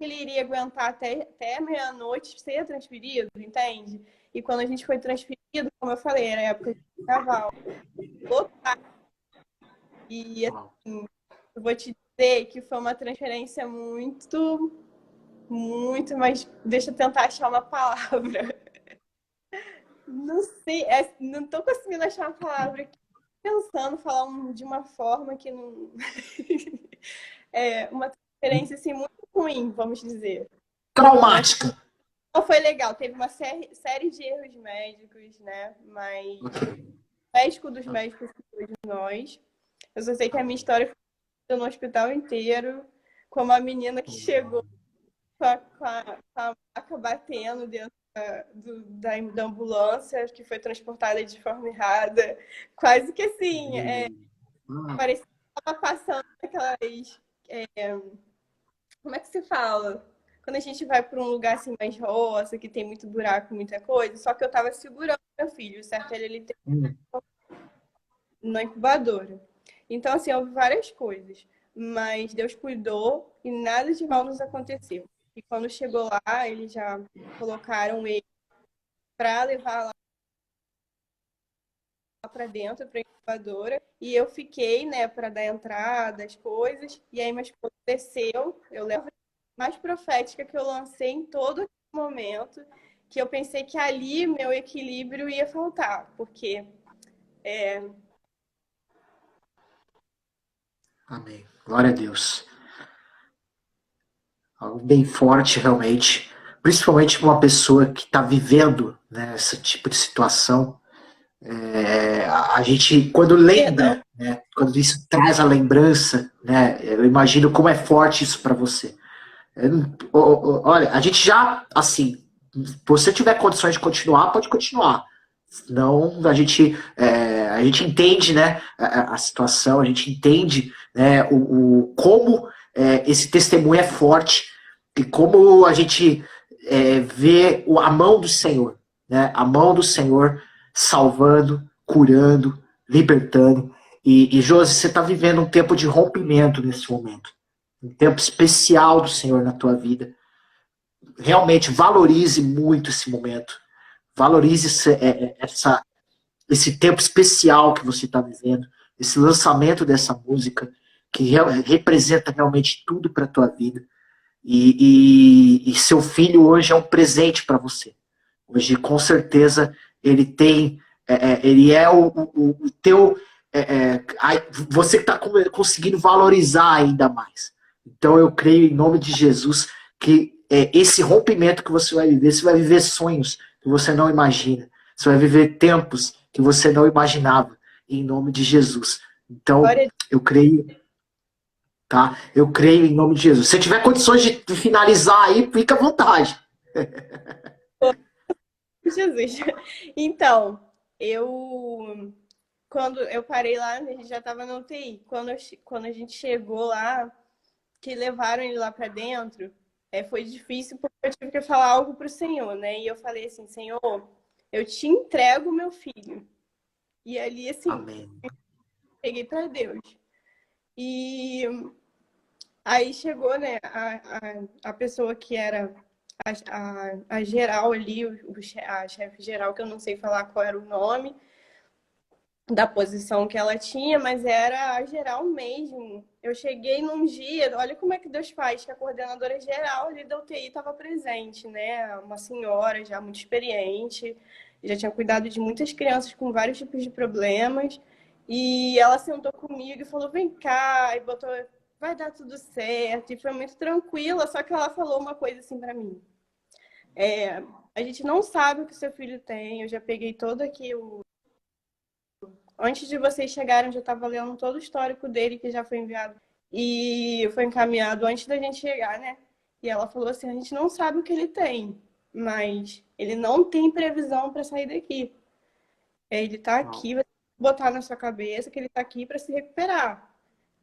ele iria aguentar até meia-noite ser transferido, entende? E quando a gente foi transferido, como eu falei, era época de carnaval, lotado. E assim, eu vou te dizer que foi uma transferência muito, mas deixa eu tentar achar uma palavra. Não sei, não tô conseguindo achar uma palavra aqui. Pensando, falar de uma forma que não. É uma transferência assim, muito ruim, vamos dizer. Mas Traumática. não foi legal. Teve uma série de erros médicos, né? Mas o médico dos médicos cuidou de nós. Eu só sei que a minha história foi no hospital inteiro, como a menina que chegou com a maca batendo dentro da ambulância, que foi transportada de forma errada. Quase que assim, parecia que estava passando aquelas. Como é que se fala? Quando a gente vai para um lugar assim mais roça, que tem muito buraco, muita coisa, só que eu estava segurando meu filho, certo? Ele tem na incubadora. Então, assim, houve várias coisas, mas Deus cuidou e nada de mal nos aconteceu. E quando chegou lá, eles já colocaram ele para levar lá para dentro, para a incubadora, e eu fiquei, né, para dar entrada, as coisas, e aí meu esposo desceu, eu levo a mais profética que eu lancei em todo esse momento, que eu pensei que ali meu equilíbrio ia faltar, porque Amém. Glória a Deus. Algo bem forte, realmente. Principalmente para uma pessoa que está vivendo, né, esse tipo de situação. A gente, quando perdão, lembra, né, quando isso traz a lembrança, né, eu imagino como é forte isso para você. Olha, a gente já, assim, se você tiver condições de continuar, pode continuar. Senão a gente entende, né, a situação, a gente entende, né, como esse testemunho é forte e como a gente vê a mão do Senhor, né, a mão do Senhor salvando, curando, libertando. E Josi, você está vivendo um tempo de rompimento nesse momento, um tempo especial do Senhor na tua vida. Realmente valorize muito esse momento. Valorize esse tempo especial que você está vivendo, esse lançamento dessa música, que representa realmente tudo para a tua vida. E seu filho hoje é um presente para você. Hoje, com certeza, ele tem. Ele é o teu. Você está conseguindo valorizar ainda mais. Então, eu creio, em nome de Jesus, que esse rompimento que você vai viver sonhos que você não imagina. Você vai viver tempos que você não imaginava, em nome de Jesus. Então, glória eu creio, tá? Eu creio em nome de Jesus. Se tiver condições de finalizar aí, fica à vontade. a Jesus. Então, quando eu parei lá, a gente já estava no UTI. Quando a gente chegou lá, que levaram ele lá para dentro, foi difícil porque eu tive que falar algo para o Senhor, né? E eu falei assim, Senhor, eu te entrego meu filho. E ali, assim, Amém. peguei para Deus. E aí chegou, né, a pessoa que era a geral ali, a chefe geral, que eu não sei falar qual era o nome da posição que ela tinha, mas era a geral mesmo. Eu cheguei num dia, olha como é que Deus faz, que a coordenadora geral ali da UTI estava presente, né? Uma senhora já muito experiente, já tinha cuidado de muitas crianças com vários tipos de problemas. E ela sentou comigo e falou, vem cá, e botou, vai dar tudo certo. E foi muito tranquila, só que ela falou uma coisa assim pra mim. A gente não sabe o que seu filho tem, eu já peguei todo aqui o... Antes de vocês chegarem, eu já estava lendo todo o histórico dele, que já foi enviado e foi encaminhado antes da gente chegar, né? E ela falou assim, a gente não sabe o que ele tem, mas ele não tem previsão para sair daqui. Ele tá Não. aqui, vai botar na sua cabeça que ele tá aqui para se recuperar.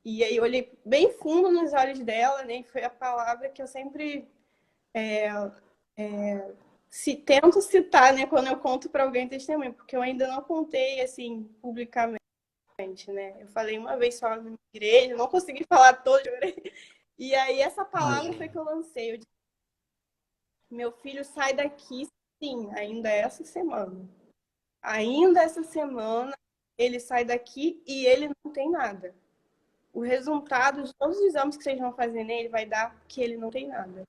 E aí eu olhei bem fundo nos olhos dela, né? E foi a palavra que eu sempre se tento citar, né? Quando eu conto para alguém testemunho, porque eu ainda não contei assim publicamente, né? Eu falei uma vez só na igreja, não consegui falar todo. E aí essa palavra foi Imagina. que eu lancei. Eu disse, meu filho sai daqui, sim, ainda essa semana. Ainda essa semana ele sai daqui e ele não tem nada. O resultado de todos os exames que vocês vão fazer nele vai dar que ele não tem nada.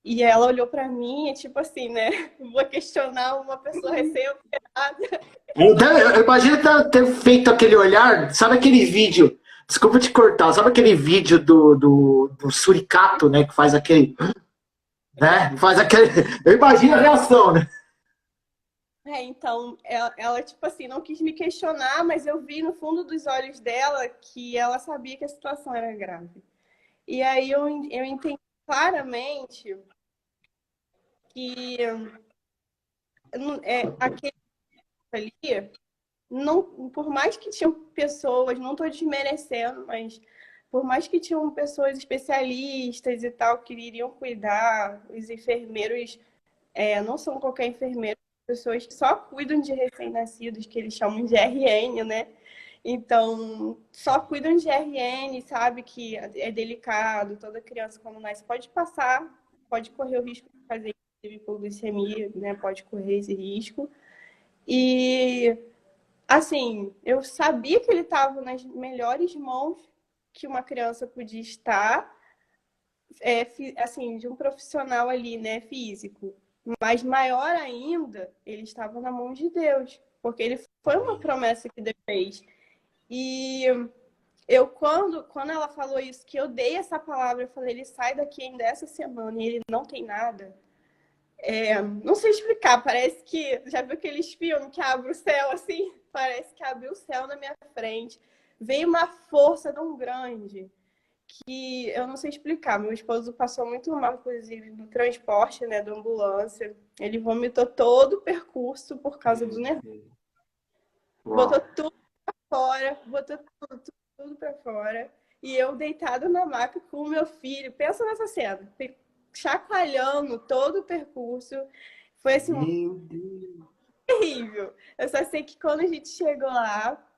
E ela olhou para mim e tipo assim, né? Vou questionar uma pessoa recém-operada. Eu imagino ter feito aquele olhar, sabe aquele vídeo? Desculpa te cortar, sabe aquele vídeo do Suricato, né? Que faz aquele. Né? Faz aquele. Eu imagino a reação, né? Então, ela, tipo assim, não quis me questionar, mas eu vi no fundo dos olhos dela que ela sabia que a situação era grave. E aí eu entendi claramente que aquele ali, não, por mais que tinham pessoas, não estou desmerecendo, mas por mais que tinham pessoas especialistas e tal que iriam cuidar, os enfermeiros não são qualquer enfermeiro, pessoas que só cuidam de recém-nascidos, que eles chamam de RN, né? Então, só cuidam de RN, sabe que é delicado, toda criança quando nasce pode passar, pode correr o risco de fazer hipoglicemia, né? Pode correr esse risco. E, assim, eu sabia que ele estava nas melhores mãos que uma criança podia estar, assim, de um profissional ali, né, físico. Mas maior ainda, ele estava na mão de Deus, porque ele foi uma promessa que Deus fez. E eu, quando ela falou isso, que eu dei essa palavra, eu falei, ele sai daqui ainda essa semana e ele não tem nada. Não sei explicar, parece que, já viu aqueles filmes que abre o céu assim? Parece que abriu o céu na minha frente. Veio uma força tão grande que eu não sei explicar. Meu esposo passou muito mal, inclusive, no transporte, né, da ambulância. Ele vomitou todo o percurso por causa do nervoso. Uau. Botou tudo fora, botou tudo para fora. E eu deitada na maca com o meu filho. Pensa nessa cena, chacoalhando todo o percurso. Foi assim, Meu Deus. terrível. Eu só sei que quando a gente chegou lá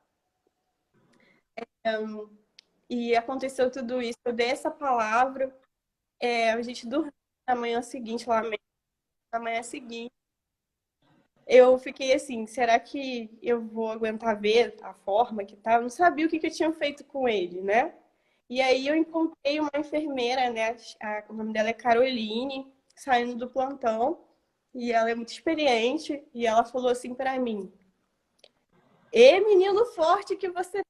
e aconteceu tudo isso, eu dei essa palavra, a gente dormiu na manhã seguinte, lá na manhã seguinte. Eu fiquei assim, será que eu vou aguentar ver a forma que tá? Eu não sabia o que eu tinha feito com ele, né? E aí eu encontrei uma enfermeira, né? O nome dela é Caroline, saindo do plantão. E ela é muito experiente. E ela falou assim para mim: "E menino forte que você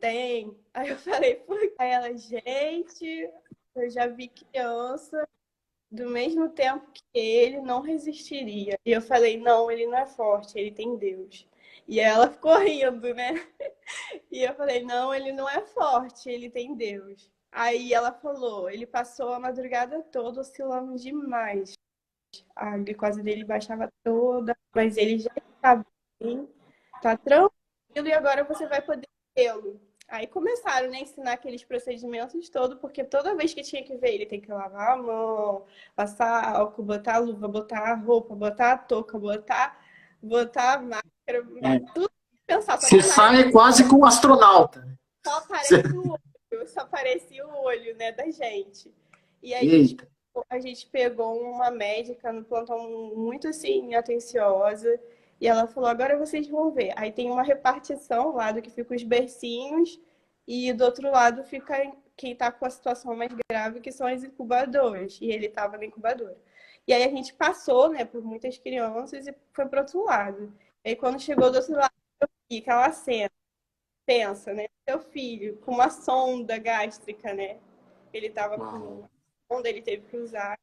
tem". Aí eu falei, por quê? Aí ela, gente, eu já vi criança do mesmo tempo que ele não resistiria. E eu falei, não, ele não é forte, ele tem Deus. E ela ficou rindo, né? E eu falei, não, ele não é forte, ele tem Deus. Aí ela falou, ele passou a madrugada toda oscilando demais. A glicose dele baixava toda, mas ele já está bem, tá tranquilo e agora você vai poder vê-lo. Aí começaram, né, a ensinar aqueles procedimentos todos, porque toda vez que tinha que ver ele, tem que lavar a mão, passar álcool, botar a luva, botar a roupa, botar a touca, botar a máscara, É. tudo pensar, Você sai quase com um astronauta. só aparece o olho, só aparecia o olho, né, da gente. E aí Eita. a gente pegou uma médica no plantão muito assim, atenciosa, e ela falou: agora vocês vão ver. Aí tem uma repartição, um lado que fica os bercinhos, e do outro lado fica quem está com a situação mais grave, que são as incubadoras. E ele estava na incubadora. E aí a gente passou, né, por muitas crianças e foi para o outro lado. E aí quando chegou do outro lado, eu vi aquela cena. pensa, né? Seu filho com uma sonda gástrica, né? Ele tava com sonda, ele teve que usar.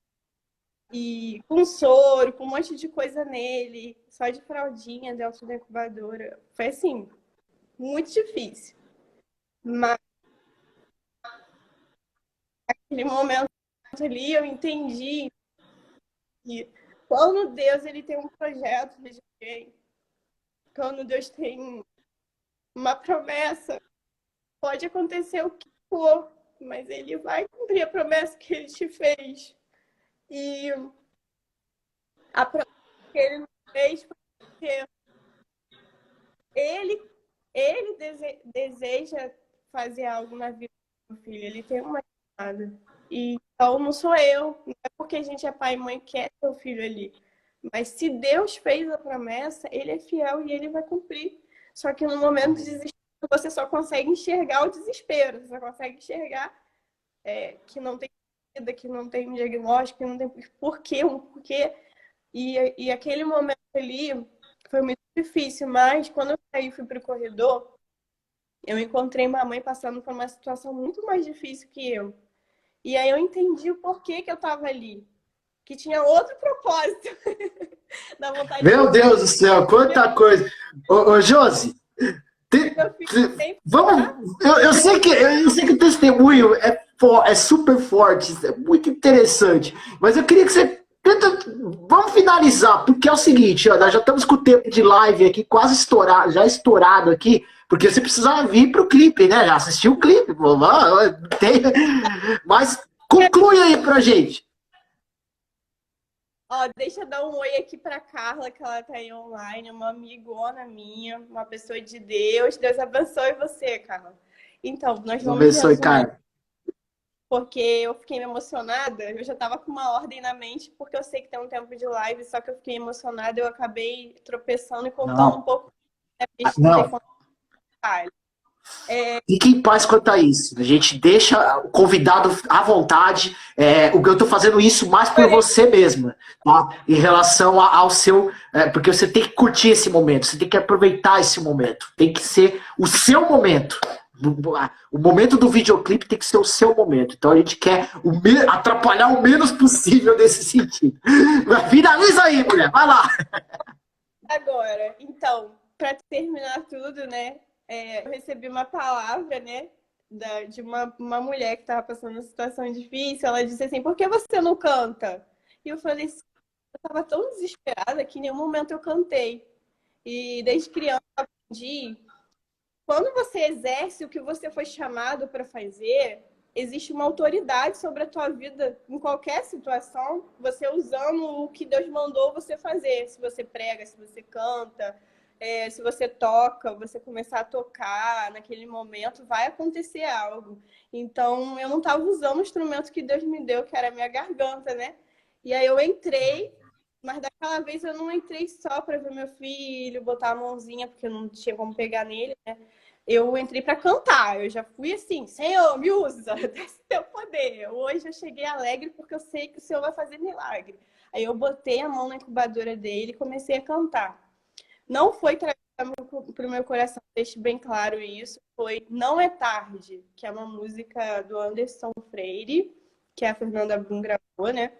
E com soro, com um monte de coisa nele, só de fraldinha dentro da incubadora. Foi assim, muito difícil. Mas naquele momento ali eu entendi que quando Deus ele tem um projeto de alguém, quando Deus tem uma promessa, pode acontecer o que for, mas ele vai cumprir a promessa que ele te fez. E a promessa que ele nos fez foi porque ele deseja fazer algo na vida do meu filho. Ele tem uma chamada. E, então, não sou eu. Não é porque a gente é pai e mãe que quer ter o filho ali. Mas se Deus fez a promessa, ele é fiel e ele vai cumprir. Só que no momento de desespero, você só consegue enxergar o desespero. Você só consegue enxergar que não tem vida, que não tem um diagnóstico, que não tem porquê, um porquê. E aquele momento ali foi muito difícil, mas quando eu saí e fui para o corredor, eu encontrei uma mãe passando por uma situação muito mais difícil que eu. E aí eu entendi o porquê que eu estava ali. Que tinha outro propósito. Da vontade Meu Deus do céu, quanta coisa. Ô Josi, vamos. Eu sei que o testemunho é super forte, é muito interessante. Mas eu queria que você vamos finalizar, porque é o seguinte, ó, nós já estamos com o tempo de live aqui quase estourado, já estourado aqui, porque você precisa vir para o clipe, né? Já assistiu o clipe, pô, mas conclui aí pra gente. Ó, deixa eu dar um oi aqui pra Carla, que ela tá aí online, uma amigona minha, uma pessoa de Deus. Deus abençoe você, Carla. Então, nós vamos Abençoe, cara. porque eu fiquei emocionada. Eu já tava com uma ordem na mente, porque eu sei que tem um tempo de live, só que eu fiquei emocionada, eu acabei tropeçando e contando um pouco. Não. Fique em paz quanto a isso. A gente deixa o convidado à vontade. O que eu estou fazendo isso mais por você mesma, tá? Em relação ao seu. Porque você tem que curtir esse momento, você tem que aproveitar esse momento. Tem que ser o seu momento. O momento do videoclipe tem que ser o seu momento. Então a gente quer atrapalhar o menos possível nesse sentido. Finaliza aí, mulher. Vai lá. Agora, então, para terminar tudo, né? Eu recebi uma palavra, né, de uma mulher que estava passando uma situação difícil. Ela disse assim: por que você não canta? E eu falei assim: eu estava tão desesperada que em nenhum momento eu cantei. E desde criança eu aprendi, quando você exerce o que você foi chamado para fazer, existe uma autoridade sobre a tua vida em qualquer situação, você usando o que Deus mandou você fazer. Se você prega, se você canta, se você toca, você começar a tocar naquele momento, vai acontecer algo. Então, eu não estava usando o instrumento que Deus me deu, que era a minha garganta, né? E aí eu entrei, mas daquela vez eu não entrei só para ver meu filho, botar a mãozinha, porque eu não tinha como pegar nele, né? Eu entrei para cantar, eu já fui assim: Senhor, me usa, desse teu poder. Hoje eu cheguei alegre porque eu sei que o Senhor vai fazer milagre. Aí eu botei a mão na incubadora dele e comecei a cantar. Não foi trazido para o meu coração, deixe bem claro isso. Foi Não É Tarde, que é uma música do Anderson Freire, que a Fernanda Brum gravou, né?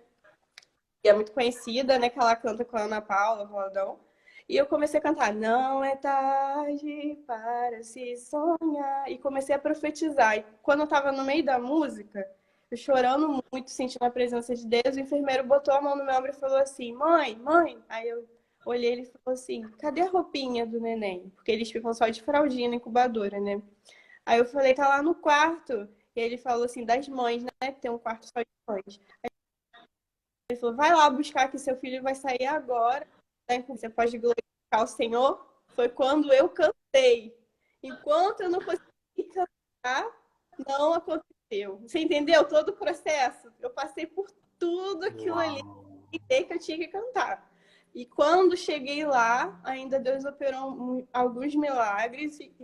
E é muito conhecida, né? Que ela canta com a Ana Paula, com o Aldão. E eu comecei a cantar: não é tarde para se sonhar. E comecei a profetizar. E quando eu estava no meio da música, eu chorando muito, sentindo a presença de Deus, o enfermeiro botou a mão no meu ombro e falou assim: mãe, mãe. Aí eu olhei e ele falou assim: cadê a roupinha do neném? Porque eles ficam só de fraldinha na incubadora, né? Aí eu falei: tá lá no quarto. E ele falou assim: das mães, né? Tem um quarto só de mães. Aí ele falou: vai lá buscar que seu filho vai sair agora. Você pode glorificar o Senhor. Foi quando eu cantei. Enquanto eu não consegui cantar, não aconteceu. Você entendeu todo o processo? Eu passei por tudo aquilo ali e que eu tinha que cantar. E quando cheguei lá, ainda Deus operou alguns milagres. E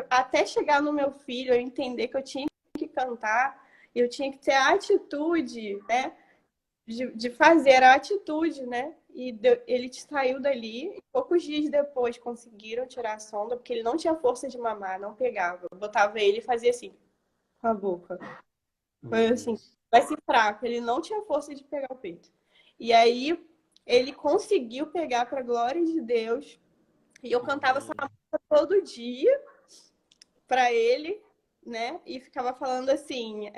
até chegar no meu filho, eu entender que eu tinha que cantar, eu tinha que ter a atitude, né? De fazer a atitude, né? e ele saiu dali. E poucos dias depois conseguiram tirar a sonda, porque ele não tinha força de mamar, não pegava. Eu botava ele e fazia assim, com a boca. Foi assim, vai ser fraco. Ele não tinha força de pegar o peito. E aí ele conseguiu pegar, para a glória de Deus. E eu cantava essa música todo dia para ele, né? E ficava falando assim,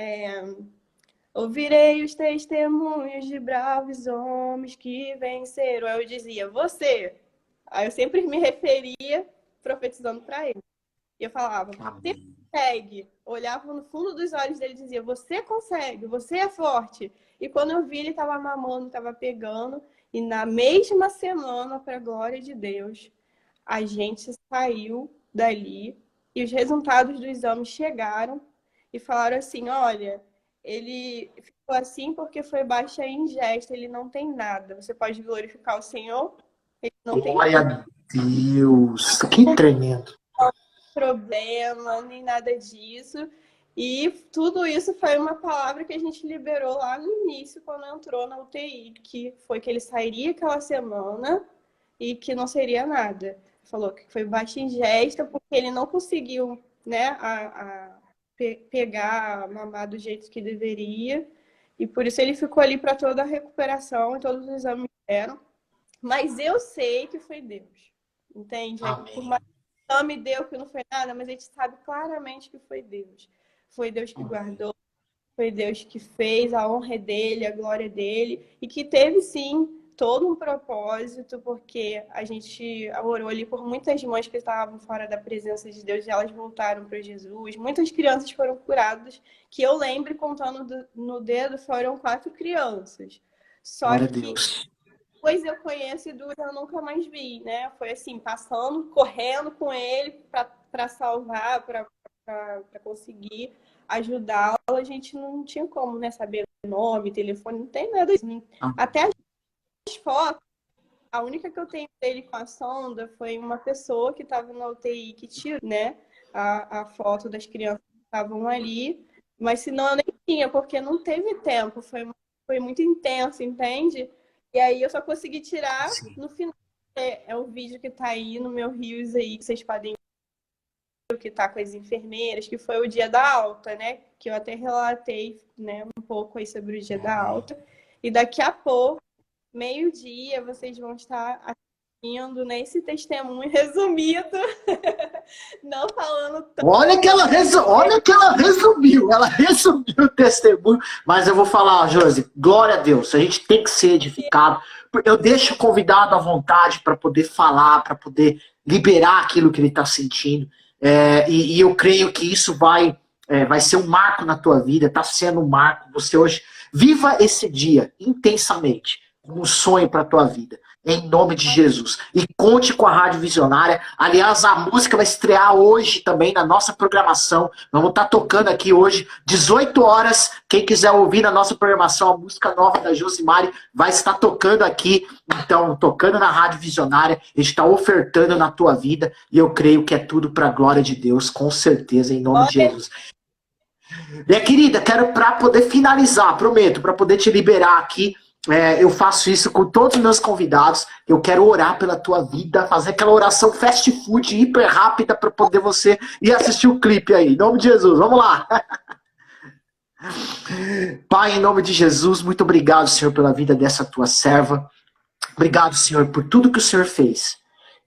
ouvirei os testemunhos de bravos homens que venceram. Aí eu dizia, você. Aí eu sempre me referia profetizando para ele. E eu falava, você consegue. Olhava no fundo dos olhos dele e dizia, você consegue, você é forte. E quando eu vi, ele estava mamando, estava pegando. E na mesma semana, para a glória de Deus, a gente saiu dali e os resultados do exame chegaram e falaram assim, olha, ele ficou assim porque foi baixa ingesta, ele não tem nada. Você pode glorificar o Senhor? Ele não tem Glória a Deus, que tremendo. problema, nem nada disso. E tudo isso foi uma palavra que a gente liberou lá no início, quando entrou na UTI, que foi que ele sairia aquela semana e que não seria nada. Falou que foi baixa ingesta porque ele não conseguiu, né, pegar, mamar do jeito que deveria. E por isso ele ficou ali para toda a recuperação e todos os exames deram. Mas eu sei que foi Deus, entende? Por mais que o exame deu que não foi nada, mas a gente sabe claramente que foi Deus. Foi Deus que guardou, foi Deus que fez, a honra é dele, a glória é dele, e que teve sim todo um propósito, porque a gente orou ali por muitas mães que estavam fora da presença de Deus e elas voltaram para Jesus. Muitas crianças foram curadas, que eu lembro, contando no dedo, foram 4 crianças. Só Glória a que Deus. depois eu conheço e Duas eu nunca mais vi, né? Foi assim, passando, correndo com ele para salvar, para conseguir ajudá-lo. A gente não tinha como, né? Saber nome, telefone, não tem nada disso. Até as fotos, a única que eu tenho dele com a sonda foi uma pessoa que estava na UTI que tirou, né? A foto das crianças que estavam ali. Mas senão eu nem tinha, porque não teve tempo. Foi muito intenso, entende? E aí eu só consegui tirar no final. É o vídeo que tá aí no meu Reels aí, que vocês podem ver, que tá com as enfermeiras, que foi o dia da alta, né? Que eu até relatei, né, um pouco aí sobre o dia da alta. E daqui a pouco, meio-dia, vocês vão estar assistindo, né, esse testemunho resumido. Não falando tanto. Olha que ela resumiu. Ela resumiu o testemunho. Mas eu vou falar, Josi, glória a Deus. A gente tem que ser edificado. Eu deixo o convidado à vontade para poder falar, para poder liberar aquilo que ele está sentindo. E eu creio que isso vai ser um marco na tua vida. Está sendo um marco. Você hoje viva esse dia intensamente, como um sonho para a tua vida. Em nome de Jesus. E conte com a Rádio Visionária. Aliás, a música vai estrear hoje também na nossa programação. Vamos estar tocando aqui hoje, 18 horas. Quem quiser ouvir na nossa programação a música nova da Josimari vai estar tocando aqui. Então, tocando na Rádio Visionária. A gente está ofertando na tua vida. E eu creio que é tudo para a glória de Deus, com certeza, em nome de Jesus. Minha querida, quero para poder finalizar, prometo, para poder te liberar aqui. Eu faço isso com todos os meus convidados. Eu quero orar pela tua vida, fazer aquela oração fast food hiper rápida para poder você ir assistir o clipe aí. Em nome de Jesus, vamos lá. Pai, em nome de Jesus, muito obrigado, Senhor, pela vida dessa tua serva. Obrigado, Senhor, por tudo que o Senhor fez.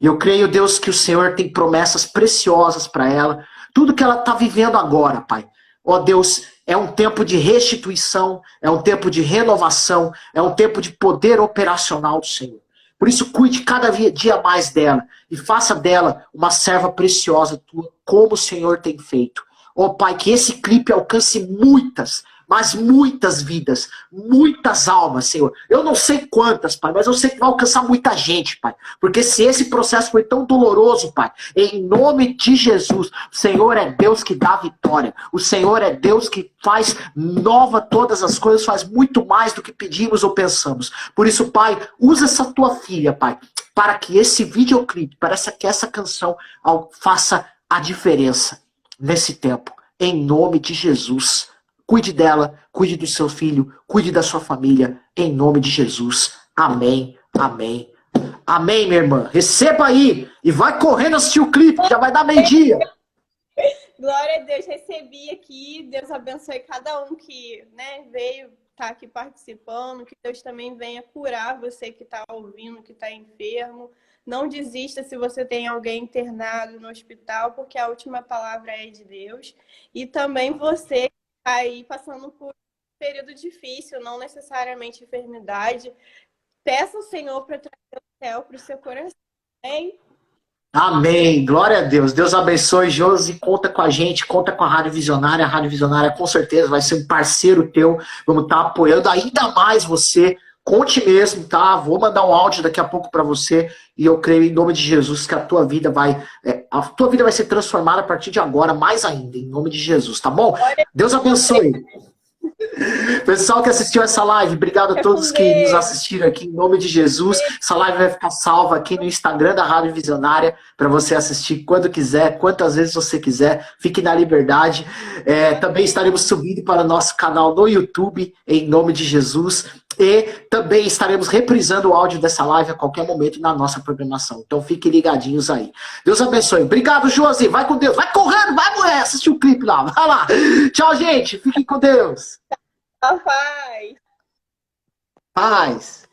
E eu creio, Deus, que o Senhor tem promessas preciosas para ela. Tudo que ela está vivendo agora, Pai. Ó Deus, é um tempo de restituição, é um tempo de renovação, é um tempo de poder operacional do Senhor. Por isso, cuide cada dia mais dela e faça dela uma serva preciosa tua, como o Senhor tem feito. Ó Pai, que esse clipe alcance muitas, mas muitas vidas, muitas almas, Senhor. Eu não sei quantas, Pai, mas eu sei que vai alcançar muita gente, Pai. Porque se esse processo foi tão doloroso, Pai, em nome de Jesus, o Senhor é Deus que dá vitória. O Senhor é Deus que faz nova todas as coisas, faz muito mais do que pedimos ou pensamos. Por isso, Pai, usa essa tua filha, Pai, para que esse videoclipe, para que essa canção faça a diferença nesse tempo. Em nome de Jesus. Cuide dela, cuide do seu filho, cuide da sua família, em nome de Jesus. Amém, Amém. Amém, minha irmã. Receba aí e vai correndo assistir o clipe, que já vai dar meio-dia. Glória a Deus, recebi aqui. Deus abençoe cada um que, né, veio estar aqui participando. Que Deus também venha curar você que está ouvindo, que está enfermo. Não desista se você tem alguém internado no hospital, porque a última palavra é de Deus. E também você que está aí passando por um período difícil, não necessariamente enfermidade. Peça ao Senhor para trazer o céu para o seu coração. Amém? Amém. Glória a Deus. Deus abençoe, Josi. Conta com a gente, conta com a Rádio Visionária. A Rádio Visionária com certeza vai ser um parceiro teu. Vamos estar apoiando ainda mais você. Conte mesmo, tá? Vou mandar um áudio daqui a pouco para você e eu creio em nome de Jesus que a tua vida vai ser transformada a partir de agora, mais ainda, em nome de Jesus, tá bom? Deus abençoe. Pessoal que assistiu essa live, obrigado a todos que nos assistiram aqui, em nome de Jesus. Essa live vai ficar salva aqui no Instagram da Rádio Visionária, para você assistir quando quiser, quantas vezes você quiser, fique na liberdade. Também estaremos subindo para o nosso canal no YouTube, em nome de Jesus. E também estaremos reprisando o áudio dessa live a qualquer momento na nossa programação. Então fiquem ligadinhos aí. Deus abençoe. Obrigado, Josi. Vai com Deus. Vai correndo, vai, mulher. Assistir o clipe lá. Vai lá. Tchau, gente. Fiquem com Deus. Paz. Paz.